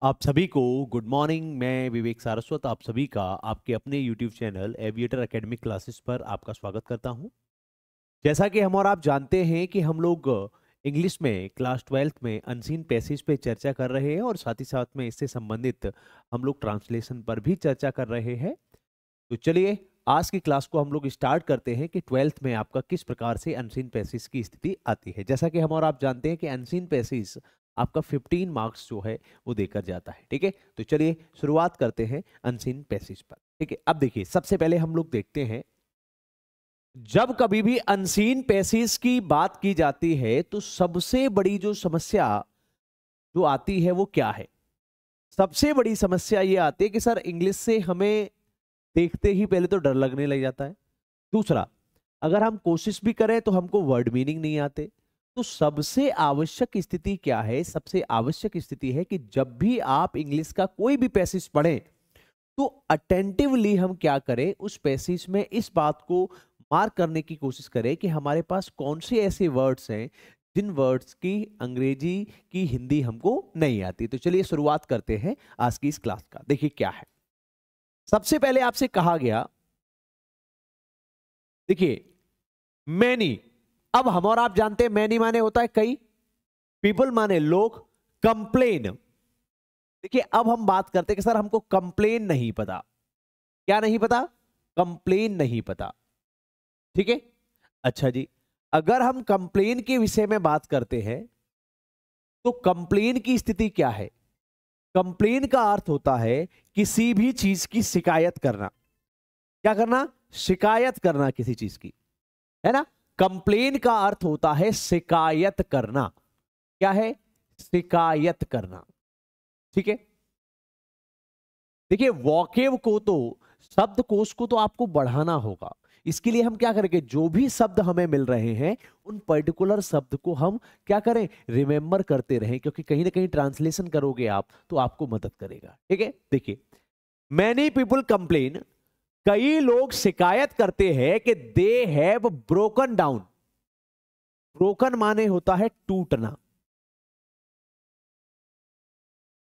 आप सभी को गुड मॉर्निंग। मैं विवेक सारस्वत आप सभी का आपके अपने YouTube channel aviator academic classes पर आपका स्वागत करता हूं। जैसा कि हम और आप जानते हैं कि हम लोग इंग्लिश में क्लास 12th में अनसीन पैसेज पे चर्चा कर रहे हैं और साथ ही साथ में इससे संबंधित हम लोग ट्रांसलेशन पर भी चर्चा कर रहे हैं। तो चलिए आज की क्लास को हम लोग स्टार्ट करते हैं कि 12th में आपका किस प्रकार से अनसीन पैसेज की स्थिति आती है। जैसा कि हम और आप जानते हैं कि अनसीन पैसेज आपका 15 मार्क्स जो है वो देकर जाता है। ठीक है, तो चलिए शुरुआत करते हैं अनसीन पैसेज पर। ठीक है, अब देखिए सबसे पहले हम लोग देखते हैं जब कभी भी अनसीन पैसेज की बात की जाती है तो सबसे बड़ी जो समस्या जो आती है वो क्या है। सबसे बड़ी समस्या ये आती है कि सर इंग्लिश से हमें देखते ही पहले तो डर लगने लग जाता है। दूसरा, अगर हम कोशिश भी करें तो हमको वर्ड मीनिंग नहीं आते। तो सबसे आवश्यक स्थिति क्या है? सबसे आवश्यक स्थिति है कि जब भी आप इंग्लिश का कोई भी पैसेज पढ़ें तो अटेंटिवली हम क्या करें, उस पैसेज में इस बात को मार्क करने की कोशिश करें कि हमारे पास कौन से ऐसे वर्ड्स हैं जिन वर्ड्स की अंग्रेजी की हिंदी हमको नहीं आती। तो चलिए शुरुआत करते हैं आज की इस क्लास का। देखिए क्या है। सबसे पहले आपसे कहा गया, देखिए मैनी। अब हम और आप जानते हैं मैनी माने होता है कई, पीपल माने लोग, कंप्लेन। देखिए अब हम बात करते हैं कि सर हमको कंप्लेन नहीं पता। क्या नहीं पता? कंप्लेन नहीं पता। ठीक है, अच्छा जी, अगर हम कंप्लेन के विषय में बात करते हैं तो कंप्लेन की स्थिति क्या है? कंप्लेन का अर्थ होता है किसी भी चीज की शिकायत करना। क्या करना? शिकायत करना किसी चीज की, है ना। कंप्लेन का अर्थ होता है शिकायत करना। क्या है? शिकायत करना। ठीक है, देखिए वॉकेब को तो, शब्दकोश को तो आपको बढ़ाना होगा। इसके लिए हम क्या करेंगे, जो भी शब्द हमें मिल रहे हैं उन पर्टिकुलर शब्द को हम क्या करें, रिमेंबर करते रहें, क्योंकि कहीं ना कहीं ट्रांसलेशन करोगे आप तो आपको मदद करेगा। ठीक है, देखिए मैनी पीपल कंप्लेन, कई लोग शिकायत करते हैं कि they have broken down. Broken माने होता है टूटना,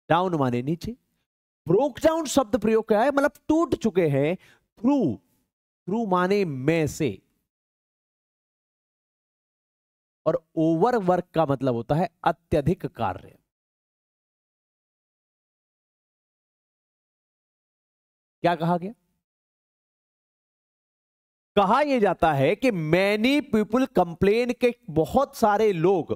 डाउन माने नीचे। ब्रोक डाउन शब्द प्रयोग क्या है, मतलब टूट चुके हैं। थ्रू, थ्रू माने में से, और ओवर वर्क का मतलब होता है अत्यधिक कार्य। क्या कहा गया? कहा यह जाता है कि मैनी पीपुल कंप्लेन के, बहुत सारे लोग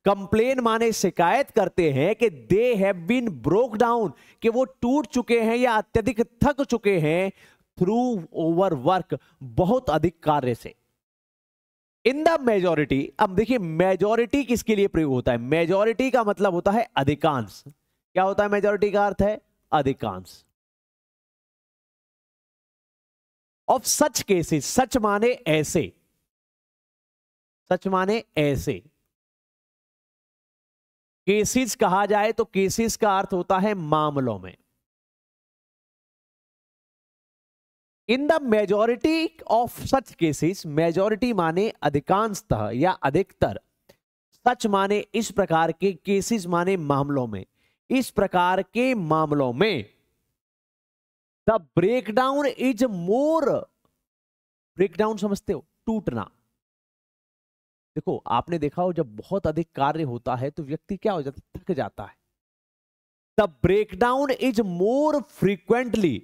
कंप्लेन माने शिकायत करते हैं कि they have been broke down, कि वो टूट चुके हैं या अत्यधिक थक चुके हैं, थ्रू ओवर वर्क, बहुत अधिक कार्य से। इन द मेजोरिटी, अब देखिए मेजोरिटी किसके लिए प्रयोग होता है? मेजोरिटी का मतलब होता है अधिकांश। क्या होता है मेजोरिटी का अर्थ? है अधिकांश। ऑफ सच केसेस, सच माने ऐसे, सच माने ऐसे। केसेस कहा जाए तो केसेस का अर्थ होता है मामलों में। इन the majority of such cases, majority माने अधिकांशतः या अधिकतर, सच माने इस प्रकार के, केसेस माने मामलों में, इस प्रकार के मामलों में the breakdown is more. Breakdown समझते हो? टूटना। देखो आपने देखा हो जब बहुत अधिक कार्य होता है तो व्यक्ति क्या हो जाता है, थक जाता है। The breakdown is more frequently,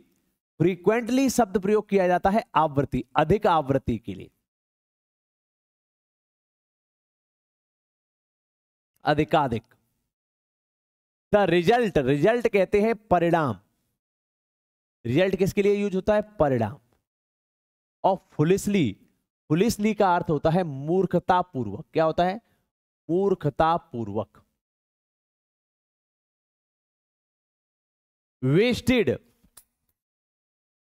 frequently शब्द प्रयोग किया जाता है आवृत्ति, अधिक आवृत्ति के लिए, अधिकाधिक। द रिजल्ट, रिजल्ट कहते हैं परिणाम। रिजल्ट किसके लिए यूज होता है? परिणाम। ऑफ फुलिसली, फुलिसली का अर्थ होता है मूर्खता पूर्वक। क्या होता है? मूर्खता पूर्वक। वेस्टेड,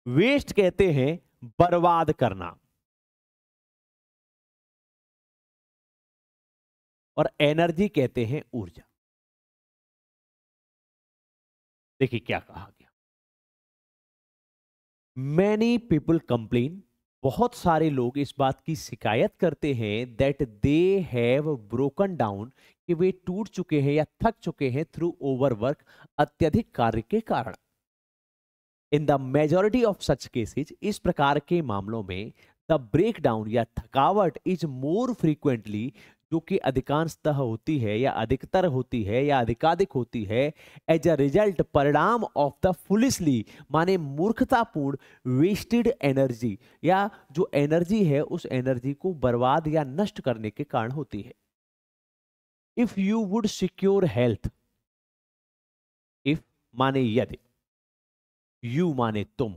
वेस्ट कहते हैं बर्बाद करना, और एनर्जी कहते हैं ऊर्जा। देखिए क्या कहा गया, मैनी पीपल कंप्लेन, बहुत सारे लोग इस बात की शिकायत करते हैं that they have broken down, कि वे टूट चुके हैं या थक चुके हैं थ्रू ओवरवर्क, अत्यधिक कार्य के कारण। In the majority of such cases, इस प्रकार के मामलों में द ब्रेक डाउन या थकावट इज मोर फ्रीक्वेंटली, जो कि अधिकांशतः होती है या अधिकतर होती है या अधिकाधिक होती है, एज अ रिजल्ट, परिणाम ऑफ द फुलिशली, माने मूर्खतापूर्ण वेस्टेड एनर्जी, या जो एनर्जी है उस एनर्जी को बर्बाद या नष्ट करने के कारण होती है। If you would secure health, if माने यदि, यू माने तुम,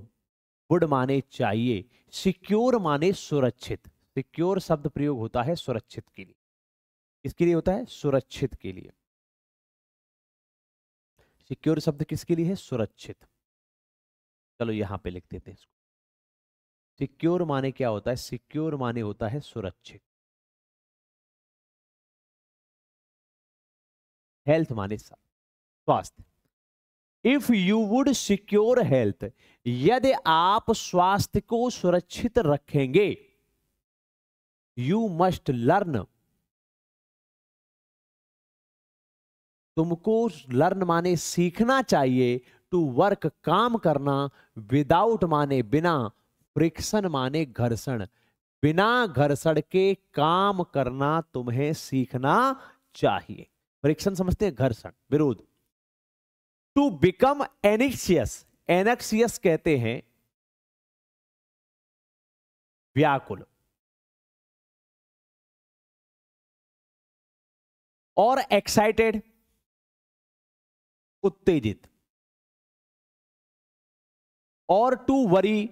वुड माने चाहिए, सिक्योर माने सुरक्षित। सिक्योर शब्द प्रयोग होता है सुरक्षित के लिए। किसके लिए होता है? सुरक्षित के लिए। सिक्योर शब्द किसके लिए है? सुरक्षित। चलो यहां पे लिख देते हैं इसको। सिक्योर माने क्या होता है? सिक्योर माने होता है सुरक्षित। हेल्थ माने स्वास्थ्य। If you would secure health, यदि आप स्वास्थ्य को सुरक्षित रखेंगे, यू मस्ट लर्न, तुमको लर्न माने सीखना चाहिए, टू वर्क काम करना, विदाउट माने बिना, फ्रिक्शन माने घर्षण, बिना घर्षण के काम करना तुम्हें सीखना चाहिए। फ्रिक्शन समझते हैं? घर्षण, विरोध। टू बिकम एनेक्सियस, एनेक्सियस कहते हैं व्याकुल, और एक्साइटेड उत्तेजित, और टू वरी,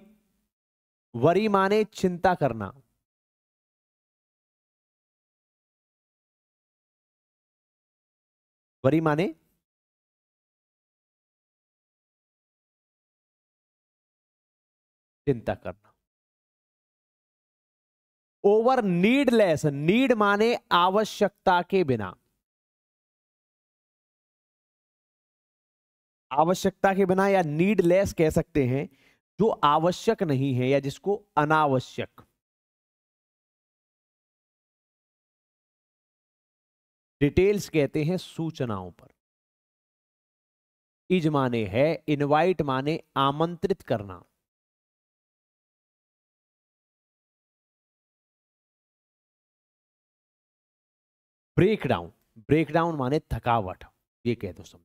वरी माने चिंता करना, वरी माने चिंता करना। ओवर नीडलेस, नीड माने आवश्यकता के बिना, आवश्यकता के बिना या नीडलेस कह सकते हैं, जो आवश्यक नहीं है या जिसको अनावश्यक। डिटेल्स कहते हैं सूचनाओं पर। इज माने है, इनवाइट माने आमंत्रित करना। ब्रेक डाउन, ब्रेक डाउन माने थकावट, ये कह दो समझ।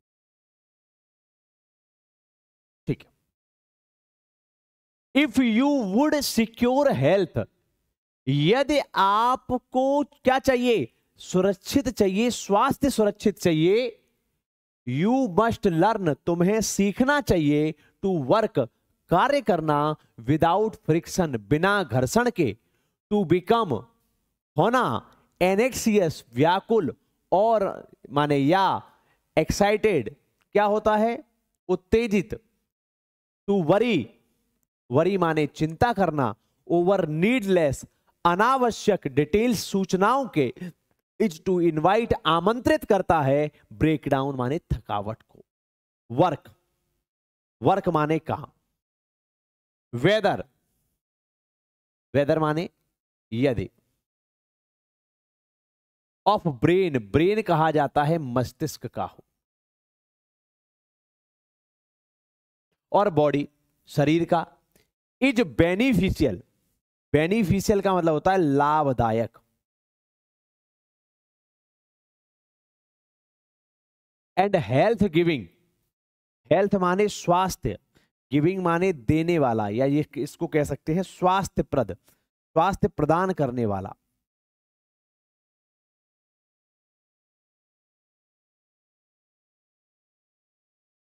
ठीक है। If you would secure health, यदि आपको क्या चाहिए? सुरक्षित चाहिए, स्वास्थ्य सुरक्षित चाहिए। यू मस्ट लर्न, तुम्हें सीखना चाहिए, टू वर्क, कार्य करना, विदाउट फ्रिक्शन, बिना घर्षण के, टू बिकम, होना, एनेक्सियस, व्याकुल, और माने या, एक्साइटेड क्या होता है? उत्तेजित, टू वरी, वरी माने चिंता करना, ओवर नीडलेस, अनावश्यक, डिटेल्स सूचनाओं के, इज टू इनवाइट आमंत्रित करता है, ब्रेक डाउन माने थकावट को। वर्क, वर्क माने कहां। वेदर, वेदर माने यदि। ऑफ ब्रेन, ब्रेन कहा जाता है मस्तिष्क का हो, और बॉडी शरीर का। इज बेनिफिशियल, बेनिफिशियल का मतलब होता है लाभदायक। एंड हेल्थ गिविंग, हेल्थ माने स्वास्थ्य, गिविंग माने देने वाला, या ये इसको कह सकते हैं स्वास्थ्य प्रद, स्वास्थ्य प्रदान करने वाला।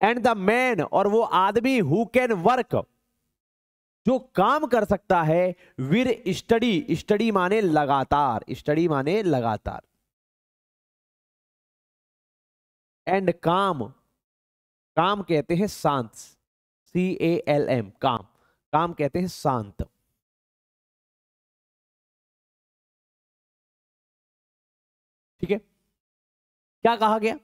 एंड द मैन, और वो आदमी, हु कैन वर्क, जो काम कर सकता है, विद स्टडी, स्टडी माने लगातार, स्टडी माने लगातार। एंड काम, काम कहते हैं शांत, CALM, काम, काम कहते हैं शांत। ठीक है। क्या कहा गया?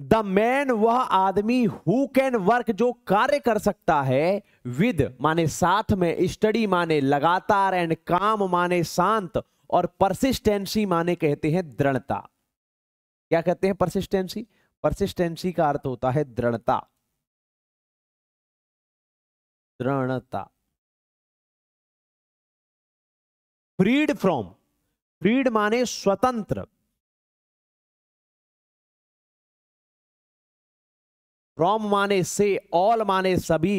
द मैन वह आदमी हु कैन वर्क जो कार्य कर सकता है, विद माने साथ में, स्टडी माने लगातार, एंड काम माने शांत, और परसिस्टेंसी माने कहते हैं दृढ़ता। क्या कहते हैं परसिस्टेंसी? परसिस्टेंसी का अर्थ होता है दृढ़ता, दृढ़ता। फ्रीड फ्रॉम, फ्रीड माने स्वतंत्र, फ्रॉम माने से, ऑल माने सभी,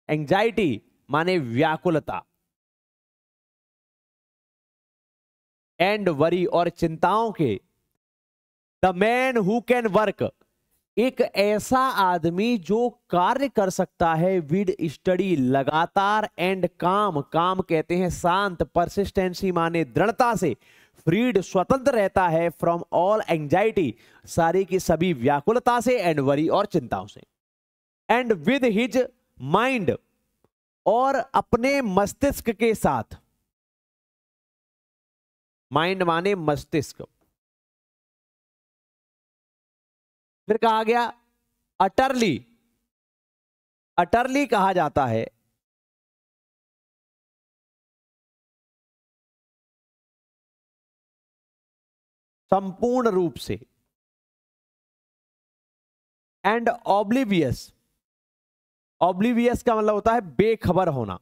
एंजाइटी माने व्याकुलता, एंड वरी और चिंताओं के। The man who can work, एक ऐसा आदमी जो कार्य कर सकता है, विद स्टडी लगातार, एंड काम, काम कहते हैं शांत, परसिस्टेंसी माने दृढ़ता से, फ्रीड स्वतंत्र रहता है, फ्रॉम ऑल एंजाइटी सारी की सभी व्याकुलता से, एंड वरी और चिंताओं से, एंड विद हिज माइंड और अपने मस्तिष्क के साथ। माइंड माने मस्तिष्क। फिर कहा गया अटरली, अटरली कहा जाता है संपूर्ण रूप से, एंड ऑब्लिवियस, ऑब्लिवियस का मतलब होता है बेखबर होना,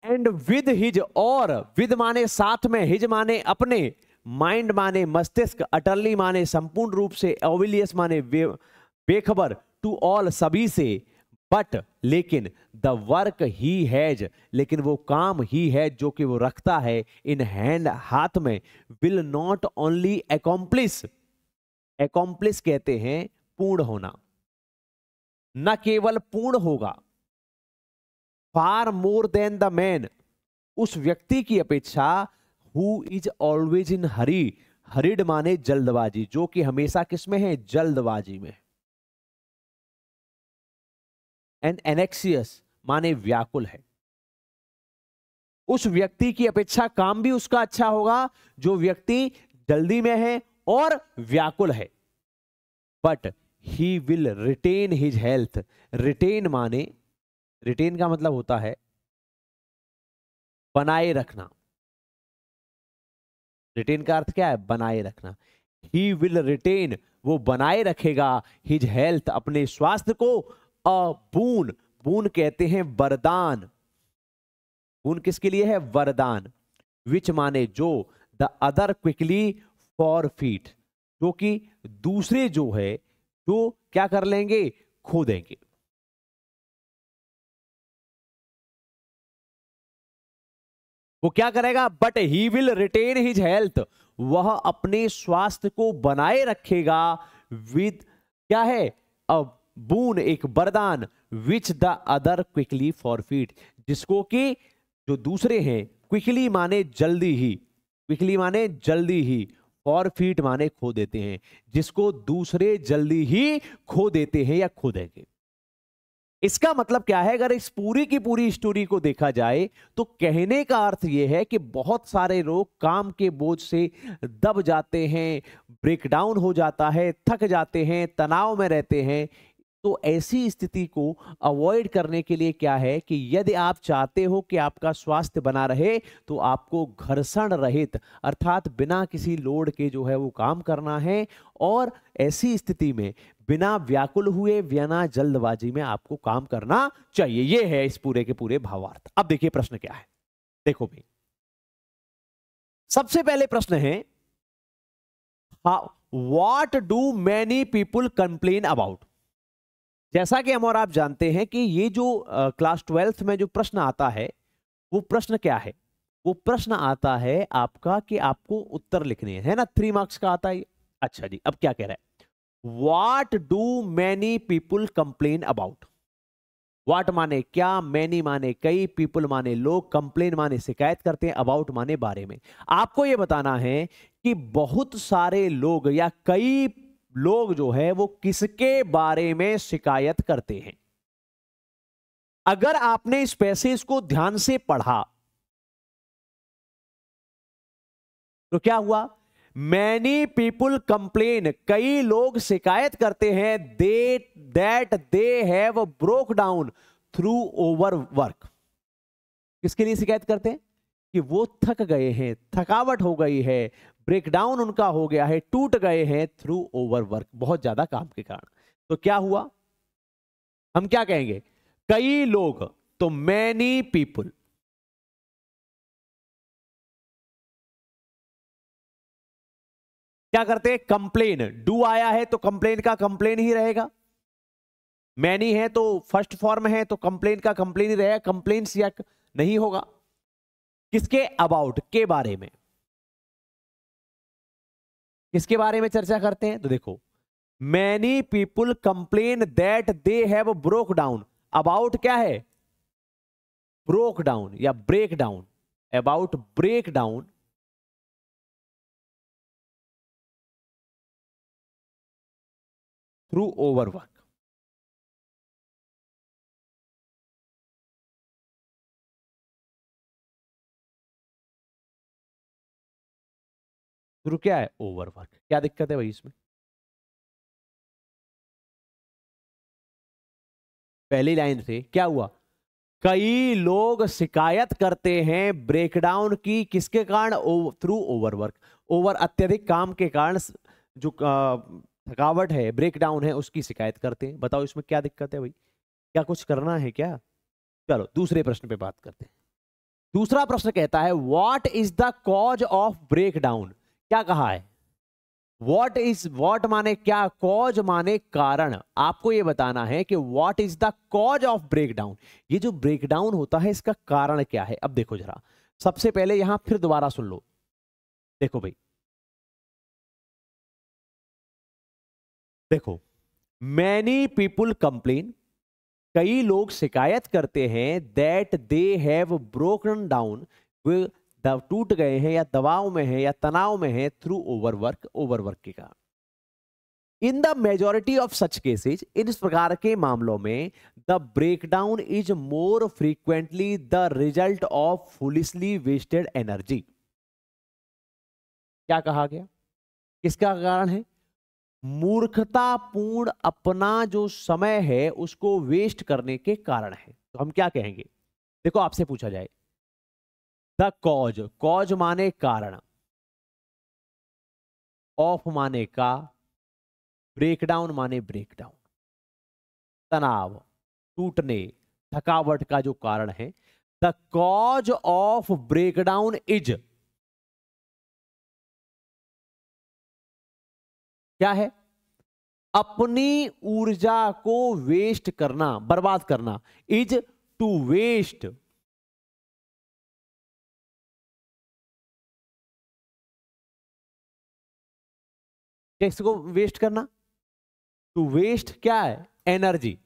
एंड विद हिज, और विद माने साथ में, हिज माने अपने, माइंड माने मस्तिष्क, अटरली माने संपूर्ण रूप से, ऑब्लिवियस माने बेखबर, टू ऑल सभी से, बट लेकिन, द वर्क ही हैज, लेकिन वो काम ही है जो कि वो रखता है, इन हैंड हाथ में, will not only accomplish, accomplish कहते हैं पूर्ण होना, न केवल पूर्ण होगा, फार मोर देन द मैन, उस व्यक्ति की अपेक्षा, who is always in Hari, horrid माने जल्दबाजी, जो कि हमेशा किसमें है? जल्दबाजी में, एंड एनेक्सियस माने व्याकुल है। उस व्यक्ति की अपेक्षा काम भी उसका अच्छा होगा जो व्यक्ति जल्दी में है और व्याकुल है, but he will retain his health, retain माने, रिटेन का मतलब होता है बनाए रखना, रिटेन का अर्थ क्या है? बनाए रखना। ही विल रिटेन, वो बनाए रखेगा, हिज हेल्थ अपने स्वास्थ्य को, अ बून, बून कहते हैं वरदान, बून किसके लिए है? वरदान, विच माने जो, the other quickly for feet, जो कि दूसरे जो है, जो क्या कर लेंगे? खो देंगे। वो क्या करेगा? But he will retain his health, वह अपने स्वास्थ्य को बनाए रखेगा, विद क्या है? अब बून एक वरदान, which the other quickly forfeit, जिसको कि जो दूसरे हैं, क्विकली माने जल्दी ही, क्विकली माने जल्दी ही, फॉरफीट माने खो देते हैं, जिसको दूसरे जल्दी ही खो देते हैं या खो देंगे। इसका मतलब क्या है? अगर इस पूरी की पूरी स्टोरी को देखा जाए तो कहने का अर्थ यह है कि बहुत सारे लोग काम के बोझ से दब जाते हैं, ब्रेकडाउन हो जाता है, थक जाते हैं, तनाव में रहते हैं। तो ऐसी स्थिति को अवॉइड करने के लिए क्या है कि यदि आप चाहते हो कि आपका स्वास्थ्य बना रहे तो आपको घर्षण रहित अर्थात बिना किसी लोड के जो है वो काम करना है, और ऐसी स्थिति में बिना व्याकुल हुए, बिना जल्दबाजी में आपको काम करना चाहिए। ये है इस पूरे के पूरे भावार्थ। अब देखिए प्रश्न क्या है। देखो भाई, सबसे पहले प्रश्न है, what do many people complain about. जैसा कि हम और आप जानते हैं कि ये जो क्लास 12th में जो प्रश्न आता है वो प्रश्न क्या है? वो प्रश्न आता है आपका कि आपको उत्तर लिखने हैं, है ना? 3 मार्क्स का आता है। अच्छा जी, अब क्या कह रहा है? What do many people complain about. What माने क्या, मैनी माने कई, पीपुल माने लोग, कंप्लेन माने शिकायत करते हैं, अबाउट माने बारे में। आपको यह बताना है कि बहुत सारे लोग या कई लोग जो है वो किसके बारे में शिकायत करते हैं। अगर आपने इस पैसेज को ध्यान से पढ़ा तो क्या हुआ, मैनी पीपुल कंप्लेन, कई लोग शिकायत करते हैं, that they have broke down through over work. किसके लिए शिकायत करते हैं, कि वो थक गए हैं, थकावट हो गई है, ब्रेकडाउन उनका हो गया है, टूट गए हैं थ्रू ओवर वर्क, बहुत ज्यादा काम के कारण। तो क्या हुआ, हम क्या कहेंगे, कई लोग, तो मैनी पीपुल। क्या करते हैं, कंप्लेन, डू आया है तो कंप्लेन का कंप्लेन ही रहेगा, मैनी है तो फर्स्ट फॉर्म है तो कंप्लेन का कंप्लेन ही रहेगा, कंप्लेन्स या नहीं होगा। किसके अबाउट, के बारे में, किसके बारे में चर्चा करते हैं, तो देखो, many people complain that they have broke down, about क्या है, ब्रोक डाउन या break down, about break down through overwork. Through क्या है, ओवरवर्क। क्या दिक्कत है भाई इसमें, पहली लाइन से क्या हुआ, कई लोग शिकायत करते हैं ब्रेकडाउन की, किसके कारण, थ्रू ओवरवर्क, ओवर अत्यधिक काम के कारण जो थकावट है, ब्रेकडाउन है, उसकी शिकायत करते हैं। बताओ इसमें क्या दिक्कत है भाई, क्या कुछ करना है क्या। चलो दूसरे प्रश्न पे बात करते हैं। दूसरा प्रश्न कहता है, what is the cause of breakdown. क्या कहा है, व्हाट इज, व्हाट माने क्या, कॉज माने कारण। आपको यह बताना है कि what is the cause of breakdown, ये जो ब्रेकडाउन होता है इसका कारण क्या है। अब देखो जरा, सबसे पहले यहां फिर दोबारा सुन लो, देखो भाई, देखो, मैनी पीपुल कंप्लेन, कई लोग शिकायत करते हैं, that they have broken down, वे टूट गए हैं या दबाव में है या तनाव में है, थ्रू ओवरवर्क, ओवरवर्क के कारण। In the majority of such cases, इन इस प्रकार के मामलों में, the breakdown is more frequently the result of foolishly wasted energy. क्या कहा गया, किसका कारण है, मूर्खतापूर्ण अपना जो समय है उसको वेस्ट करने के कारण है। तो हम क्या कहेंगे, देखो आपसे पूछा जाए, द कॉज, कॉज माने कारण, ऑफ माने का, ब्रेकडाउन माने ब्रेकडाउन, तनाव, टूटने, थकावट का जो कारण है। The cause of breakdown is, क्या है, अपनी ऊर्जा को वेस्ट करना, बर्बाद करना, इज टू वेस्ट, किसको वेस्ट करना, टू वेस्ट क्या है, एनर्जी,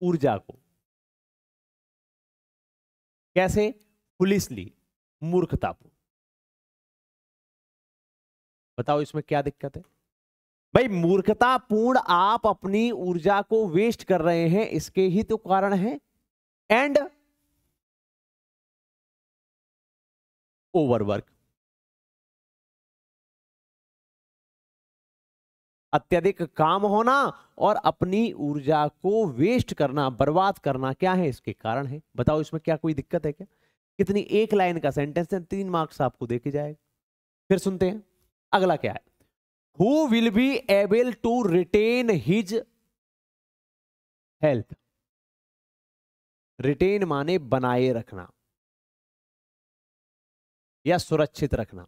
ऊर्जा को, कैसे, फुलिशली, मूर्खतापूर्ण। बताओ इसमें क्या दिक्कत है भाई, मूर्खतापूर्ण आप अपनी ऊर्जा को वेस्ट कर रहे हैं, इसके ही तो कारण है। एंड ओवरवर्क, अत्यधिक काम होना और अपनी ऊर्जा को वेस्ट करना, बर्बाद करना, क्या है इसके कारण है। बताओ इसमें क्या कोई दिक्कत है क्या, कितनी एक लाइन का सेंटेंस है, 3 मार्क्स आपको देके जाएगा। फिर सुनते हैं अगला क्या है, who will be able to retain his health, retain माने बनाए रखना या सुरक्षित रखना,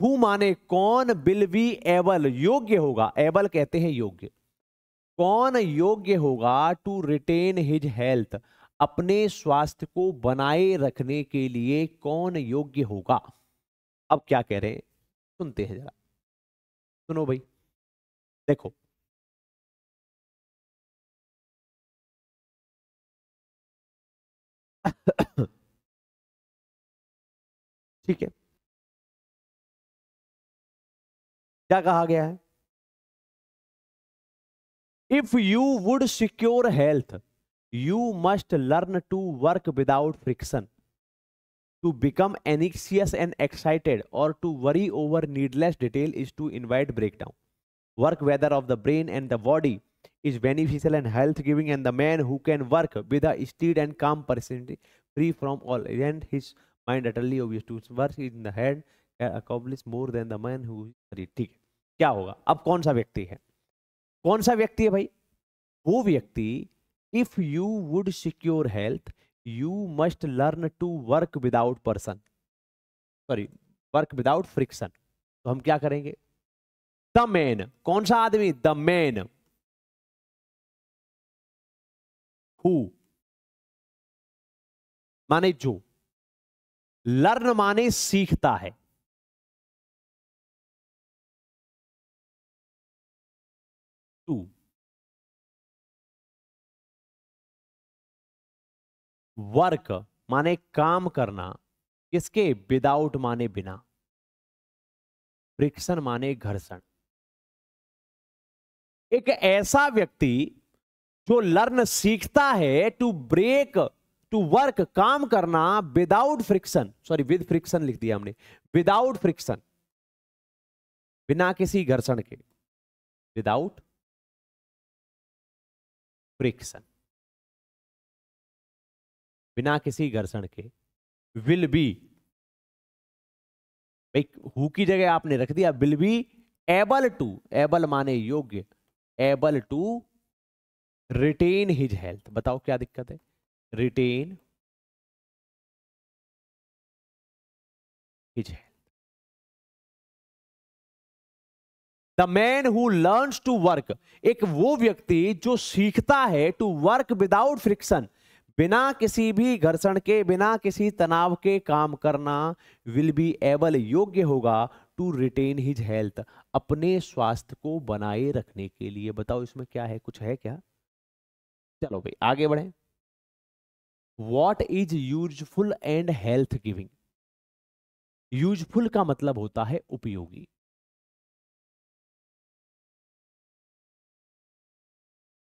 हु माने कौन, विल बी एबल योग्य होगा, एबल कहते हैं योग्य, कौन योग्य होगा, टू रिटेन हिज हेल्थ, अपने स्वास्थ्य को बनाए रखने के लिए कौन योग्य होगा। अब क्या कह रहे हैं, सुनते हैं जरा, सुनो भाई, देखो, ठीक है, क्या कहा गया है, if you would secure health, you must learn to work without friction. To become anxious and excited or to worry over needless detail is to invite breakdown. Work whether of the brain and the body is beneficial and health giving, and the man who can work with a steady and calm personality, free from all and his mind utterly obvious to work in the head, can accomplish more than the man who is. ठीक है, क्या होगा अब? कौन सा व्यक्ति है? कौन सा व्यक्ति है भाई? वो व्यक्ति, if you would secure health you must learn to work without person, sorry, work without friction. तो हम क्या करेंगे? द मैन, कौन सा आदमी? द मैन हु माने जो, लर्न माने सीखता है, टू वर्क माने काम करना, किसके? विदाउट माने बिना, फ्रिक्शन माने घर्षण। एक ऐसा व्यक्ति जो लर्न सीखता है, टू ब्रेक, टू वर्क काम करना, without friction, sorry with friction लिख दिया हमने, विदाउट फ्रिक्शन, बिना किसी घर्षण के, विदाउट फ्रिक्शन, बिना किसी घर्षण के, विल बी, हु की जगह आपने रख दिया will be able to, able माने योग्य, able to retain his health. बताओ क्या दिक्कत है? Retain his health. The man who learns to work, एक वो व्यक्ति जो सीखता है, टू वर्क विदाउट फ्रिक्शन, बिना किसी भी घर्षण के, बिना किसी तनाव के काम करना, विल बी एबल, योग्य होगा, टू रिटेन हिज हेल्थ, अपने स्वास्थ्य को बनाए रखने के लिए। बताओ इसमें क्या है? कुछ है क्या? चलो भाई आगे बढ़े। What is useful and health giving? Useful का मतलब होता है उपयोगी,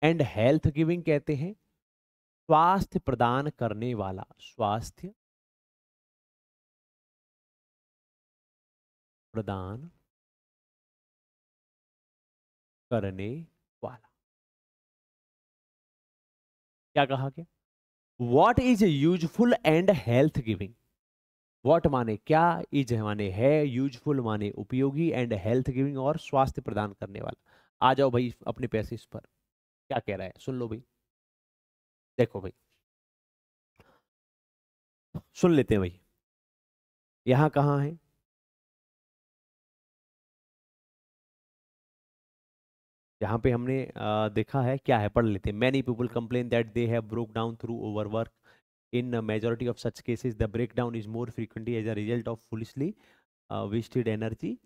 एंड हेल्थ गिविंग कहते हैं स्वास्थ्य प्रदान करने वाला, स्वास्थ्य प्रदान करने वाला। क्या कहा गया? What is useful and health giving. What माने क्या, इज माने है, यूजफुल माने उपयोगी, एंड हेल्थ गिविंग और स्वास्थ्य प्रदान करने वाला। आ जाओ भाई अपने पैसे इस पर, क्या कह रहा है सुन लो भाई। देखो भाई सुन लेते हैं भाई, यहां कहां है? यहाँ पे हमने देखा है, क्या है पढ़ लेते हैं। Many people complain that they have broke down through overwork, in majority of such cases the breakdown is more frequently as a result of foolishly wasted energy.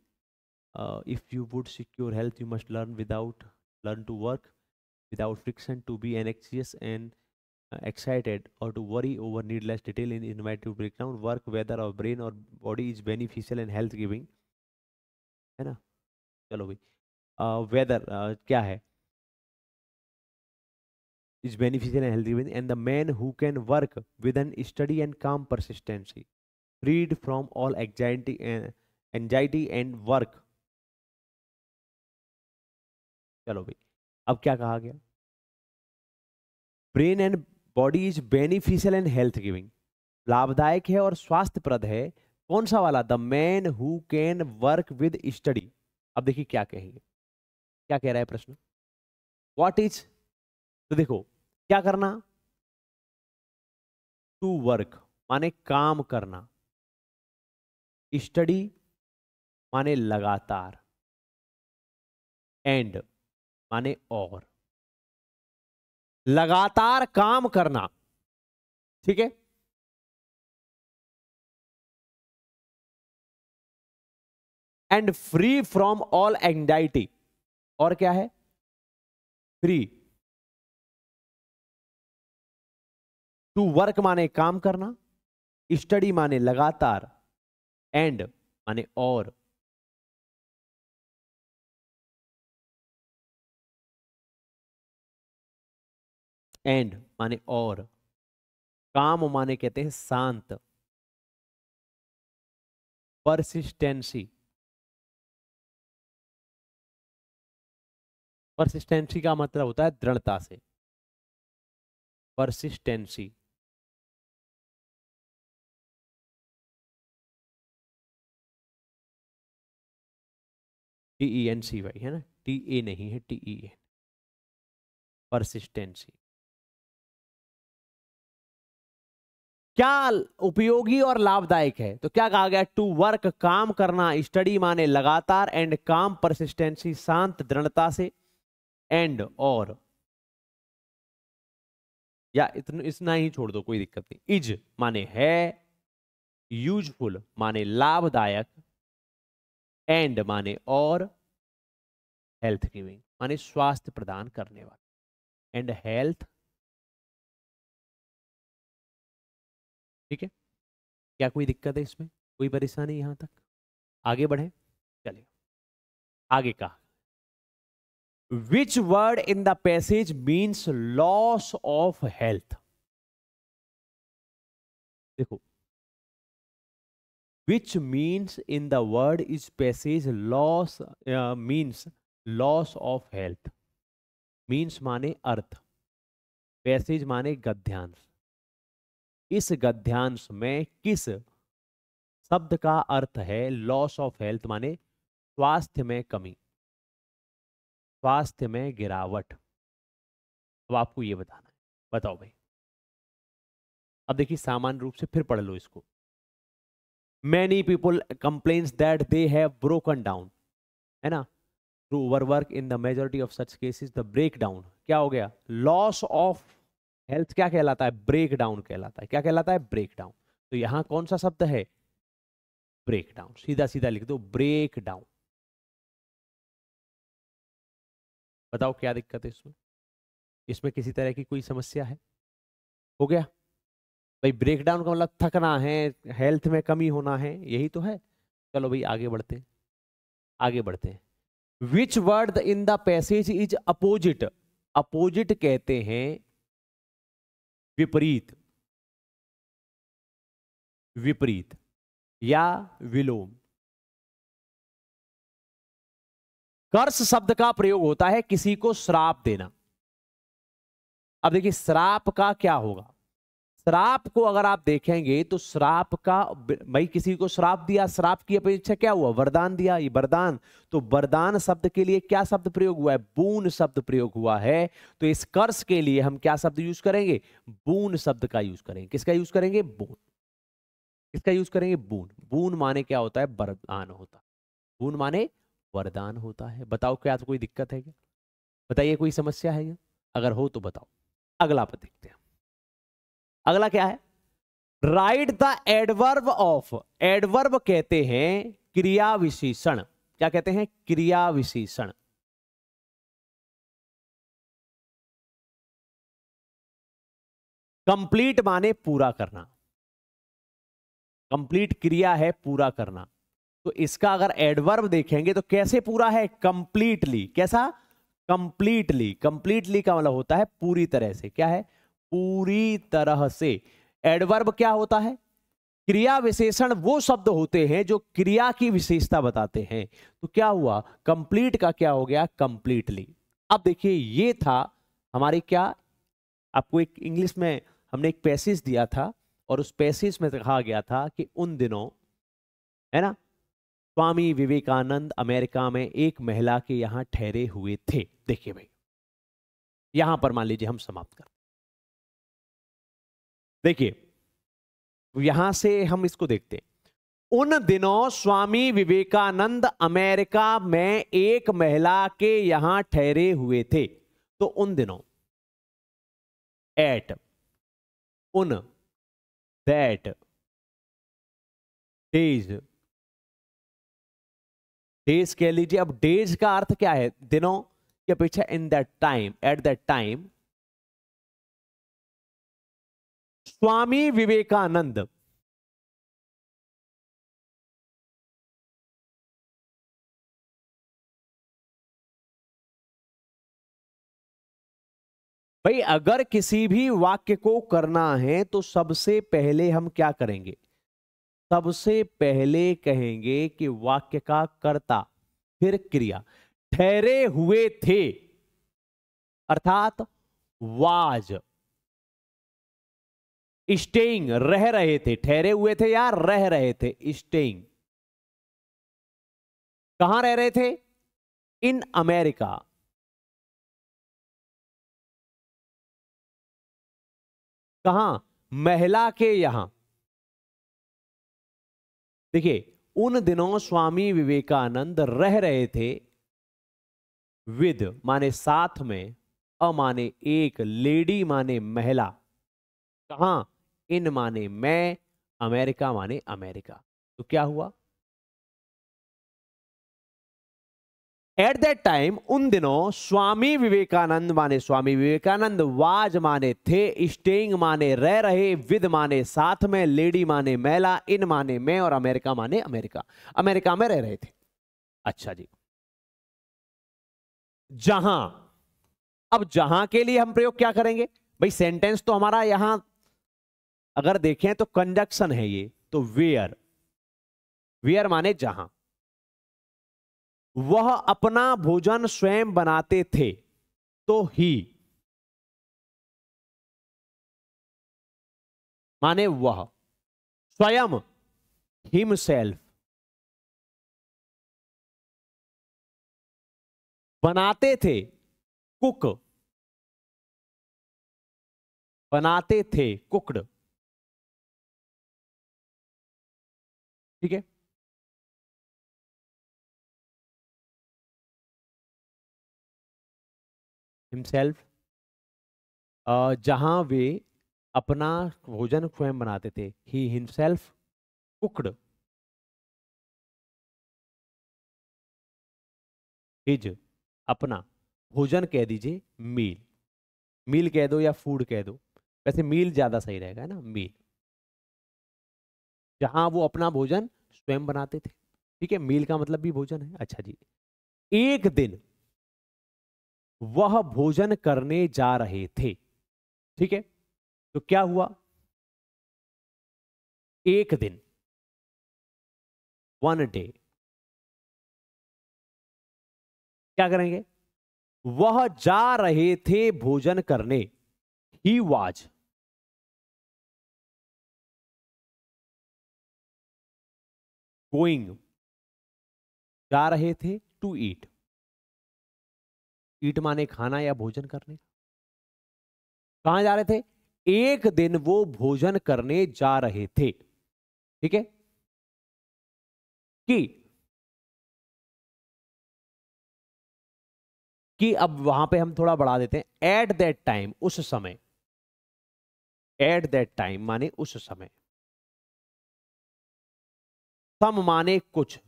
If you would secure health you must learn to work without friction, to be anxious and excited or to worry over needless detail in innovative breakdown, work whether our brain or body is beneficial and health giving, है ना? चलो भाई weather क्या है? is beneficial and healthy within, and the man who can work with an steady and calm persistency, freed from all anxiety and work। चलो भाई अब क्या कहा गया? Brain and body is beneficial and health giving, लाभदायक है और स्वास्थ्यप्रद है। कौन सा वाला? The man who can work with study. अब देखिए क्या कहेंगे, क्या कह रहा है प्रश्न? व्हाट इज, तो देखो क्या करना? टू वर्क माने काम करना, स्टडी माने लगातार, एंड माने और, लगातार काम करना, ठीक है? And free from all anxiety, और क्या है? फ्री, टू वर्क माने काम करना, स्टडी माने लगातार, एंड माने और, एंड माने और, काम माने कहते हैं शांत, परसिस्टेंसी। परसिस्टेंसी का मतलब होता है दृढ़ता से। परसिस्टेंसी। TENCY है ना, TA नहीं है, TEN। परसिस्टेंसी। क्या उपयोगी और लाभदायक है? तो क्या कहा गया? टू वर्क, काम करना, स्टडी माने लगातार, एंड काम परसिस्टेंसी शांत दृढ़ता से, एंड और, या इतना ही छोड़ दो, कोई दिक्कत नहीं। इज माने है, यूजफुल माने लाभदायक, एंड माने और, हेल्थ गिविंग माने स्वास्थ्य प्रदान करने वाला, एंड हेल्थ। ठीक है, क्या कोई दिक्कत है इसमें? कोई परेशानी यहां तक? आगे बढ़े, चलिए आगे का। Which word in the passage means loss of health? देखो, which means in the word is passage loss, means loss of health. Means माने अर्थ, पैसेज माने गद्यांश। इस गद्यांश में किस शब्द का अर्थ है लॉस ऑफ हेल्थ? माने स्वास्थ्य में कमी, स्वास्थ्य में गिरावट। अब आपको ये बताना है, बताओ भाई। अब देखिए सामान्य रूप से फिर पढ़ लो इसको। Many people complains that they have broken down, है ना, through overwork. In the majority of such cases the break down, क्या हो गया? लॉस ऑफ हेल्थ क्या कहलाता है? ब्रेक डाउन कहलाता है। क्या कहलाता है? Break down. तो यहां कौन सा शब्द है? Break down. सीधा सीधा लिख दो, ब्रेक डाउन। बताओ क्या दिक्कत है इसमें? इसमें किसी तरह की कोई समस्या है? हो गया भाई। ब्रेकडाउन का मतलब थकना है, हेल्थ में कमी होना है, यही तो है। चलो भाई आगे बढ़ते हैं, आगे बढ़ते हैं। विच word in the passage is opposite? Opposite कहते हैं विपरीत, विपरीत या विलोम। कर्स शब्द का प्रयोग होता है किसी को श्राप देना। अब देखिए श्राप का क्या होगा? श्राप को अगर आप देखेंगे तो श्राप का, भाई किसी को श्राप दिया, श्राप की अपेक्षा क्या हुआ? वरदान दिया, ये वरदान। तो वरदान शब्द के लिए क्या शब्द प्रयोग हुआ है? बून शब्द प्रयोग हुआ है। तो इस कर्स के लिए हम क्या शब्द यूज करेंगे? बून शब्द का यूज करेंगे। किसका यूज करेंगे? बून। किसका यूज करेंगे? बून। बून माने क्या होता है? वरदान होता है। बून माने वरदान होता है। बताओ क्या तो कोई दिक्कत है क्या? बताइए कोई समस्या है क्या? अगर हो तो बताओ। अगला पर देखते हैं। अगला क्या है? Right the adverb of. Adverb कहते हैं क्रिया विशेषण। क्या कहते हैं? क्रिया विशेषण। कंप्लीट माने पूरा करना, कंप्लीट क्रिया है पूरा करना। तो इसका अगर एडवर्ब देखेंगे तो कैसे पूरा है? कंप्लीटली। कैसा? कंप्लीटली। कंप्लीटली का मतलब होता है पूरी तरह से। क्या है? पूरी तरह से। एडवर्ब क्या होता है? क्रिया विशेषण वो शब्द होते हैं जो क्रिया की विशेषता बताते हैं। तो क्या हुआ? कंप्लीट का क्या हो गया? कंप्लीटली। अब देखिए ये था हमारे क्या, आपको एक इंग्लिश में हमने एक पैसेज दिया था और उस पैसेज में कहा गया था कि उन दिनों, है ना, स्वामी विवेकानंद अमेरिका में एक महिला के यहां ठहरे हुए थे। देखिए भाई यहां पर मान लीजिए हम समाप्त कर, देखिए यहां से हम इसको देखते हैं। उन दिनों स्वामी विवेकानंद अमेरिका में एक महिला के यहां ठहरे हुए थे। तो उन दिनों, एट, उन, दैट, डेज। डेज कह लीजिए। अब डेज का अर्थ क्या है? दिनों की अपेक्षा in that time, at that time Swami Vivekananda भाई अगर किसी भी वाक्य को करना है तो सबसे पहले हम क्या करेंगे? सबसे पहले कहेंगे कि वाक्य का कर्ता, फिर क्रिया। ठहरे हुए थे अर्थात वाज स्टेइंग, रह रहे थे। ठहरे हुए थे या रह रहे थे, स्टेइंग। कहां रह रहे थे? In America. कहां? महिला के यहां। देखिए, उन दिनों स्वामी विवेकानंद रह रहे थे विद माने साथ में, अ माने एक, लेडी माने महिला। कहां? इन माने मैं, अमेरिका माने अमेरिका। तो क्या हुआ? एट दैट टाइम, उन दिनों, स्वामी विवेकानंद माने स्वामी विवेकानंद, वाज माने थे, स्टेइंग माने रह रहे, विद माने साथ में, लेडी माने महिला, इन माने मैं और अमेरिका माने अमेरिका। अमेरिका में रह रहे थे। अच्छा जी। जहां, अब जहां के लिए हम प्रयोग क्या करेंगे भाई? सेंटेंस तो हमारा यहां अगर देखें तो कंजक्शन है ये, तो वेयर। वेयर माने जहां। वह अपना भोजन स्वयं बनाते थे, तो ही माने वह, स्वयं हिमसेल्फ। बनाते थे, कुक, बनाते थे, कुकड। ठीक है। हिमसेल्फ, जहां वे अपना भोजन स्वयं बनाते थे, ही हिमसेल्फ कुकड हिज, अपना भोजन कह दीजिए मील। मील कह दो या फूड कह दो, वैसे मील ज्यादा सही रहेगा, है ना, मील। जहां वो अपना भोजन स्वयं बनाते थे। ठीक है, मील का मतलब भी भोजन है। अच्छा जी। एक दिन वह भोजन करने जा रहे थे। ठीक है, तो क्या हुआ? एक दिन, वन डे। क्या करेंगे? वह जा रहे थे भोजन करने, ही वाज गोइंग, जा रहे थे टू ईट। ईट माने खाना या भोजन करने। कहां जा रहे थे? एक दिन वो भोजन करने जा रहे थे। ठीक है, कि अब वहां पे हम थोड़ा बढ़ा देते हैं। एट दैट टाइम, उस समय। एट दैट टाइम माने उस समय। सम माने कुछ,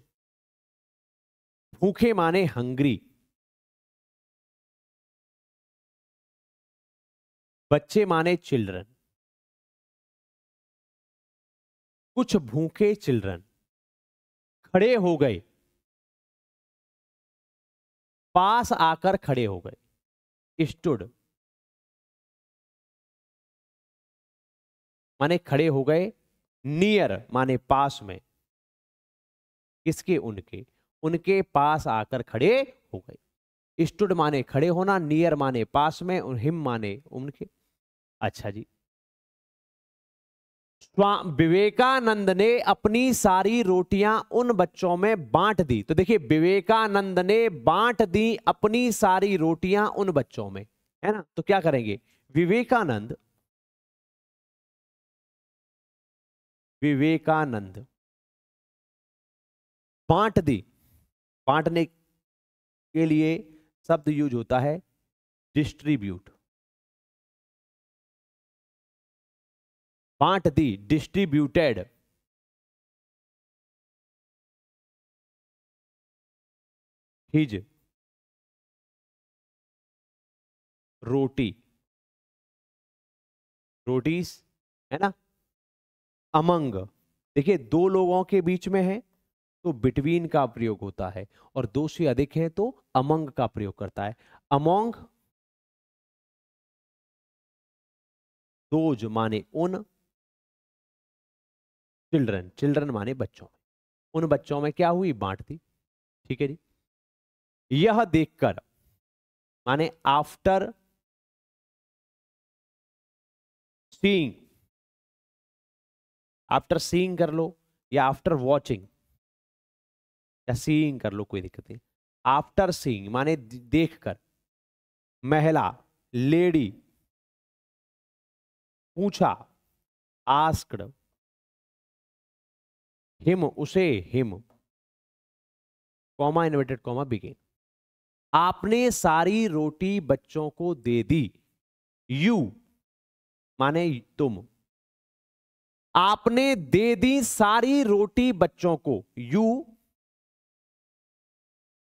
भूखे माने हंग्री, बच्चे माने चिल्ड्रन, कुछ भूखे चिल्ड्रन खड़े हो गए, पास आकर खड़े हो गए। स्टूड माने खड़े हो गए, नियर माने पास में, किसके? उनके। उनके पास आकर खड़े हो गए। स्टूड माने खड़े होना, नियर माने पास में, और हिम माने उनके। अच्छा जी। विवेकानंद ने अपनी सारी रोटियां उन बच्चों में बांट दी। तो देखिए, विवेकानंद ने बांट दी अपनी सारी रोटियां उन बच्चों में, है ना। तो क्या करेंगे? विवेकानंद, विवेकानंद बांट दी। बांटने के लिए शब्द यूज होता है डिस्ट्रीब्यूट। बांट दी, डिस्ट्रीब्यूटेड। हिज रोटी, रोटीज, है ना। अमंग, देखिए दो लोगों के बीच में है तो बिटवीन का प्रयोग होता है, और दो से अधिक है तो अमंग का प्रयोग करता है। अमोंग, दोज माने उन, चिल्ड्रन, चिल्ड्रन माने बच्चों में, उन बच्चों में क्या हुई, बांट दी। ठीक है जी। यह देखकर माने आफ्टर सीइंग, आफ्टर सीइंग कर लो या आफ्टर वॉचिंग या सीइंग कर लो, कोई दिक्कत नहीं। आफ्टर सीइंग माने देखकर, महिला, लेडी, पूछा, आस्क्ड, हिम उसे, him, comma inverted comma begin, आपने सारी रोटी बच्चों को दे दी। यू माने तुम, आपने दे दी सारी रोटी बच्चों को। You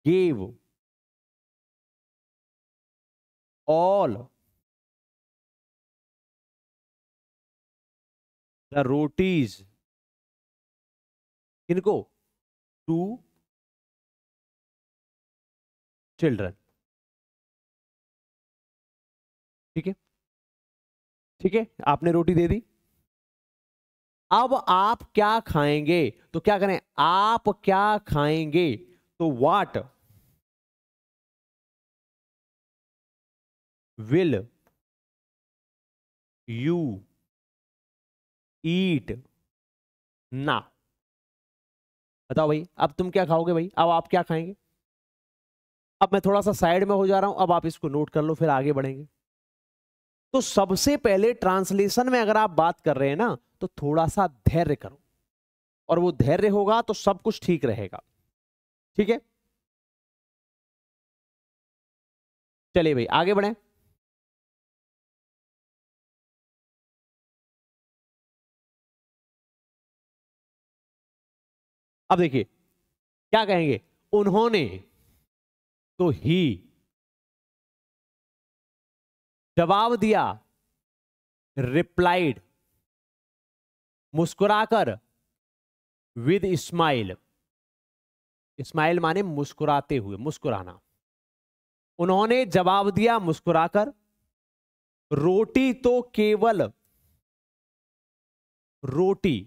gave all the rotis, किनको, टू चिल्ड्रन। ठीक है, ठीक है, आपने रोटी दे दी। अब आप क्या खाएंगे, तो क्या करें, आप क्या खाएंगे, तो व्हाट विल यू ईट ना। बताओ भाई, अब तुम क्या खाओगे भाई, अब आप क्या खाएंगे। अब मैं थोड़ा सा साइड में हो जा रहा हूं, अब आप इसको नोट कर लो, फिर आगे बढ़ेंगे। तो सबसे पहले ट्रांसलेशन में अगर आप बात कर रहे हैं ना, तो थोड़ा सा धैर्य करो, और वो धैर्य होगा तो सब कुछ ठीक रहेगा। ठीक है, चलिए भाई आगे बढ़े। अब देखिए क्या कहेंगे, उन्होंने, तो ही, जवाब दिया, रिप्लाइड, मुस्कुराकर, विद स्माइल, स्माइल माने मुस्कुराते हुए, मुस्कुराना। उन्होंने जवाब दिया मुस्कुराकर, रोटी तो केवल, रोटी,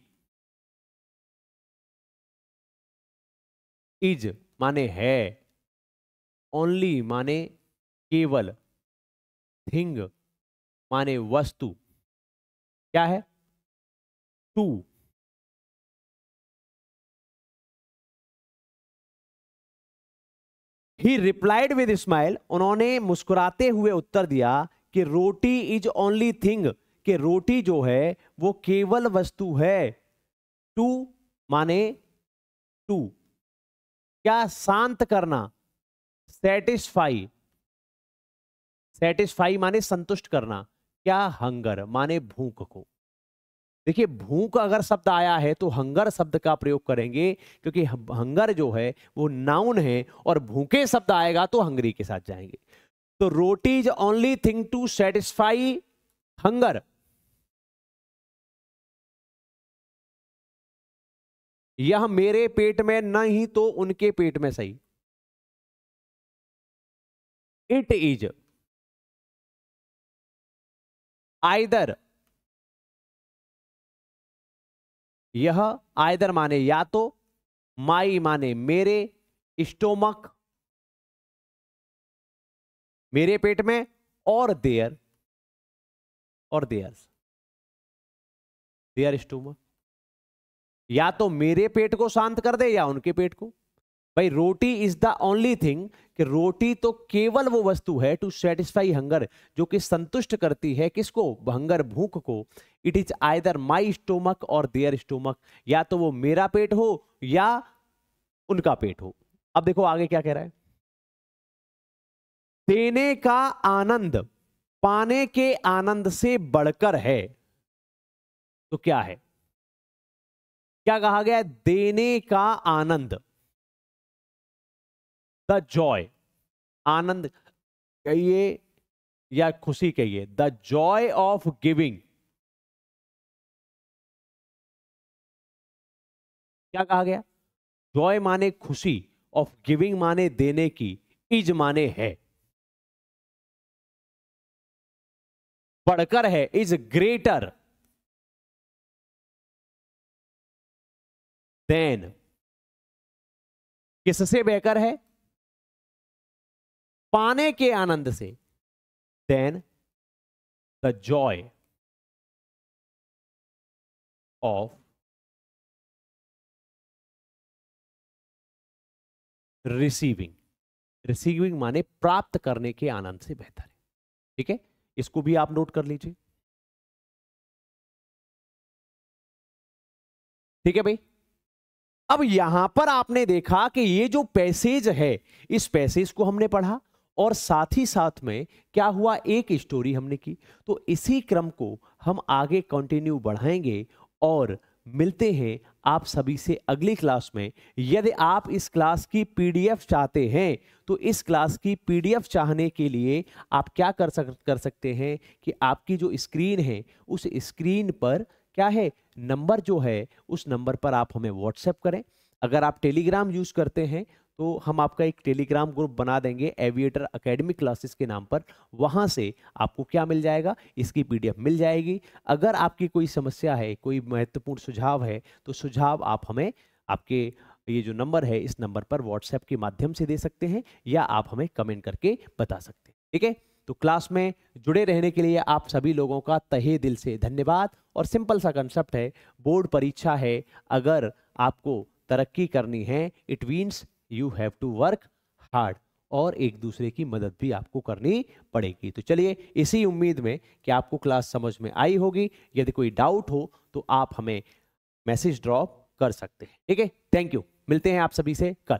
इज माने है, ओनली माने केवल, थिंग माने वस्तु, क्या है, to, he replied with smile, उन्होंने मुस्कुराते हुए उत्तर दिया कि रोटी इज ओनली थिंग, कि रोटी जो है वो केवल वस्तु है। टू माने टू, क्या, शांत करना, सेटिस्फाई, सेटिस्फाई माने संतुष्ट करना, क्या, हंगर माने भूख को। देखिए भूख अगर शब्द आया है तो हंगर शब्द का प्रयोग करेंगे, क्योंकि हंगर जो है वो नाउन है, और भूखे शब्द आएगा तो हंगरी के साथ जाएंगे। तो roti is only thing to satisfy hunger. यह मेरे पेट में नहीं तो उनके पेट में सही। इट इज आइदर, यह आइदर माने या तो, माई माने मेरे, स्टोमक मेरे पेट में, और देयर, और देयर्स, देयर स्टोमक। या तो मेरे पेट को शांत कर दे या उनके पेट को। भाई रोटी इज द ओनली थिंग, कि रोटी तो केवल वो वस्तु है, टू सेटिस्फाई हंगर, जो कि संतुष्ट करती है किसको, हंगर भूख को। It is either my stomach और देयर स्टोमक, या तो वो मेरा पेट हो या उनका पेट हो। अब देखो आगे क्या कह रहा है, देने का आनंद पाने के आनंद से बढ़कर है। तो क्या है, क्या कहा गया है, देने का आनंद, द जॉय, आनंद कहिए या खुशी कहिए, द जॉय ऑफ गिविंग। क्या कहा गया, जॉय माने खुशी, ऑफ गिविंग माने देने की, इज माने है, बढ़कर है, इज ग्रेटर, देन किससे बहकर है? पाने के आनंद से। Then the joy of receiving. Receiving माने प्राप्त करने के आनंद से बेहतर है। ठीक है, इसको भी आप नोट कर लीजिए। ठीक है भाई, अब यहां पर आपने देखा कि ये जो पैसेज है, इस पैसेज को हमने पढ़ा और साथ ही साथ में क्या हुआ, एक स्टोरी हमने की। तो इसी क्रम को हम आगे कंटिन्यू बढ़ाएंगे और मिलते हैं आप सभी से अगली क्लास में। यदि आप इस क्लास की पीडीएफ चाहते हैं तो इस क्लास की पीडीएफ चाहने के लिए आप क्या कर सकते हैं कि आपकी जो स्क्रीन है उस स्क्रीन पर क्या है, नंबर जो है उस नंबर पर आप हमें व्हाट्सएप करें। अगर आप टेलीग्राम यूज करते हैं तो हम आपका एक टेलीग्राम ग्रुप बना देंगे एविएटर एकेडमिक क्लासेस के नाम पर। वहां से आपको क्या मिल जाएगा, इसकी पीडीएफ मिल जाएगी। अगर आपकी कोई समस्या है, कोई महत्वपूर्ण सुझाव है, तो सुझाव आप हमें आपके ये जो नंबर है इस नंबर पर व्हाट्सएप के माध्यम से दे सकते हैं या आप हमें कमेंट करके बता सकते हैं। ठीक है, तो क्लास में जुड़े रहने के लिए आप सभी लोगों का तहे दिल से धन्यवाद। और सिंपल सा कंसेप्ट है, बोर्ड परीक्षा है, अगर आपको तरक्की करनी है it means you have to work hard, और एक दूसरे की मदद भी आपको करनी पड़ेगी। तो चलिए, इसी उम्मीद में कि आपको क्लास समझ में आई होगी। यदि कोई डाउट हो तो आप हमें मैसेज ड्रॉप कर सकते हैं। ठीक है, थैंक यू, मिलते हैं आप सभी से कल।